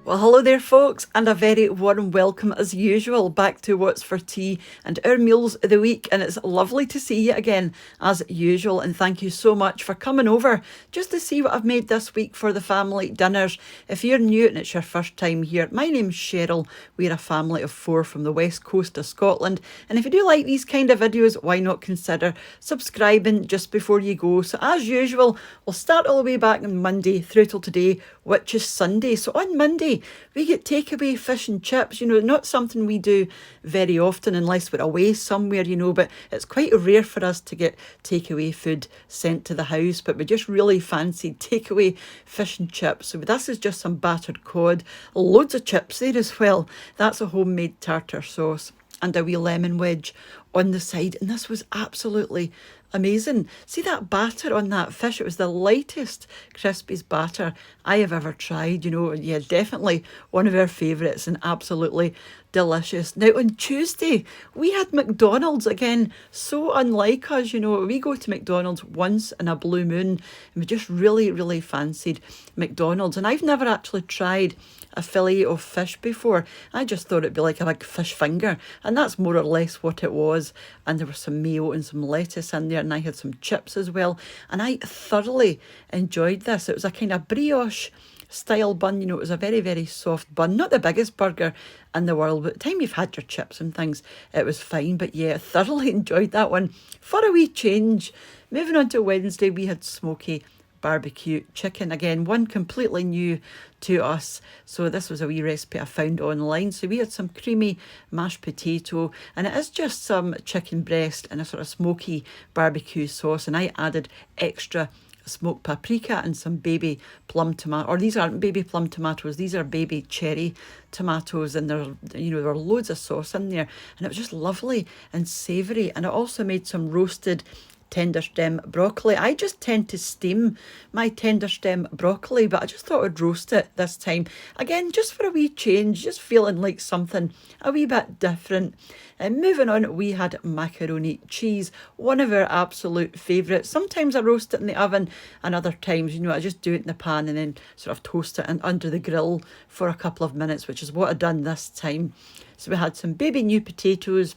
Well, hello there, folks, and a very warm welcome as usual back to What's for Tea and our meals of the week. And it's lovely to see you again as usual. And thank you so much for coming over just to see what I've made this week for the family dinners. If you're new and it's your first time here, my name's Cheryl. We're a family of 4 from the west coast of Scotland. And if you do like these kind of videos, why not consider subscribing just before you go? So as usual, we'll start all the way back on Monday through till today, which is Sunday. So on Monday, we get takeaway fish and chips, not something we do very often unless we're away somewhere, but it's quite rare for us to get takeaway food sent to the house, but we just really fancied takeaway fish and chips. So this is just some battered cod, loads of chips there as well. That's a homemade tartar sauce and a wee lemon wedge on the side, and this was absolutely amazing. See that batter on that fish? It was the lightest, crispiest batter I have ever tried. Yeah, definitely one of our favourites and absolutely delicious. Now on Tuesday, we had McDonald's again, so unlike us. We go to McDonald's once in a blue moon, and we just really, really fancied McDonald's. And I've never actually tried a fillet of fish before. I just thought it'd be like a big fish finger, and that's more or less what it was. And there was some mayo and some lettuce in there, and I had some chips as well, and I thoroughly enjoyed this. It was a kind of brioche style bun. It was a very, very soft bun, not the biggest burger in the world, but by the time you've had your chips and things, it was fine. But yeah, thoroughly enjoyed that one. For a wee change, moving on to Wednesday, we had smoky barbecue chicken. Again, one completely new to us. So this was a wee recipe I found online. So we had some creamy mashed potato, and it is just some chicken breast and a sort of smoky barbecue sauce. And I added extra smoked paprika and some baby plum tomato, or these aren't baby plum tomatoes, these are baby cherry tomatoes, and there were loads of sauce in there, and it was just lovely and savoury. And I also made some roasted tender stem broccoli. I just tend to steam my tender stem broccoli, but I just thought I'd roast it this time. Again, just for a wee change, just feeling like something a wee bit different. And moving on, we had macaroni cheese, one of our absolute favourites. Sometimes I roast it in the oven, and other times, I just do it in the pan and then sort of toast it under the grill for a couple of minutes, which is what I've done this time. So we had some baby new potatoes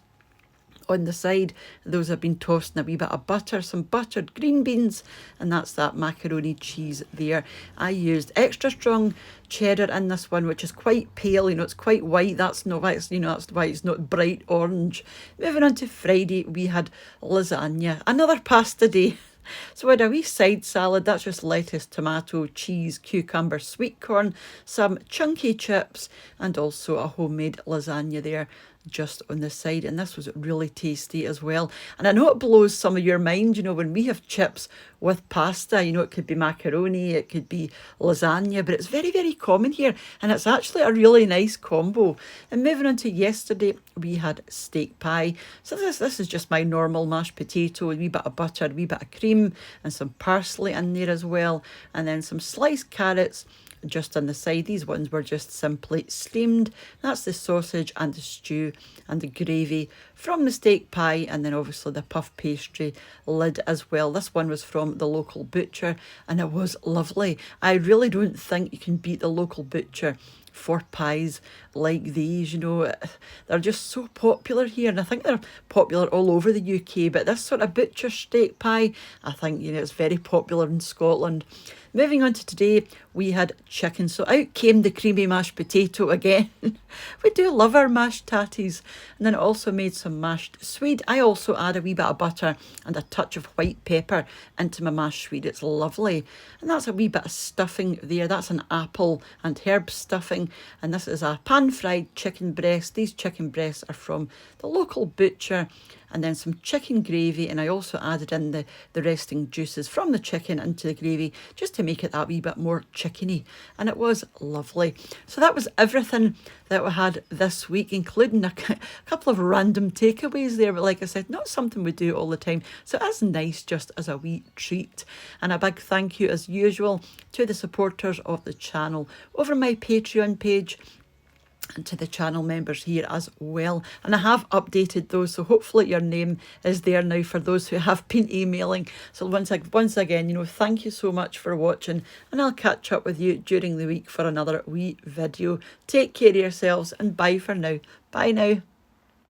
on the side. Those have been tossed in a wee bit of butter, some buttered green beans, and that's that macaroni cheese there. I used extra strong cheddar in this one, which is quite pale, it's quite white. That's not why that's why it's not bright orange. Moving on to Friday, we had lasagna, another pasta day. So we had a wee side salad, that's just lettuce, tomato, cheese, cucumber, sweet corn, some chunky chips, and also a homemade lasagna there just on the side. And this was really tasty as well. And I know it blows some of your mind, when we have chips with pasta, it could be macaroni, it could be lasagna, but it's very, very common here, and it's actually a really nice combo. And moving on to yesterday, we had steak pie. So this is just my normal mashed potato, a wee bit of butter, a wee bit of cream, and some parsley in there as well, and then some sliced carrots just on the side. These ones were just simply steamed. That's the sausage and the stew and the gravy from the steak pie, and then obviously the puff pastry lid as well. This one was from the local butcher, and it was lovely. I really don't think you can beat the local butcher for pies like these. They're just so popular here, and I think they're popular all over the UK, but this sort of butcher steak pie, I think it's very popular in Scotland. Moving on to today, we had chicken. So out came the creamy mashed potato again. We do love our mashed tatties. And then I also made some mashed swede. I also add a wee bit of butter and a touch of white pepper into my mashed swede. It's lovely. And that's a wee bit of stuffing there. That's an apple and herb stuffing. And this is a pan-fried chicken breast. These chicken breasts are from the local butcher. And then some chicken gravy, and I also added in the resting juices from the chicken into the gravy just to make it that wee bit more chickeny, and it was lovely. So that was everything that we had this week, including a couple of random takeaways there, but like I said, not something we do all the time, so it's nice just as a wee treat. And a big thank you as usual to the supporters of the channel over my Patreon page. and to the channel members here as well. And I have updated those, so hopefully your name is there now for those who have been emailing. So once again, you know, thank you so much for watching, and I'll catch up with you during the week for another wee video. Take care of yourselves, and bye for now. Bye now.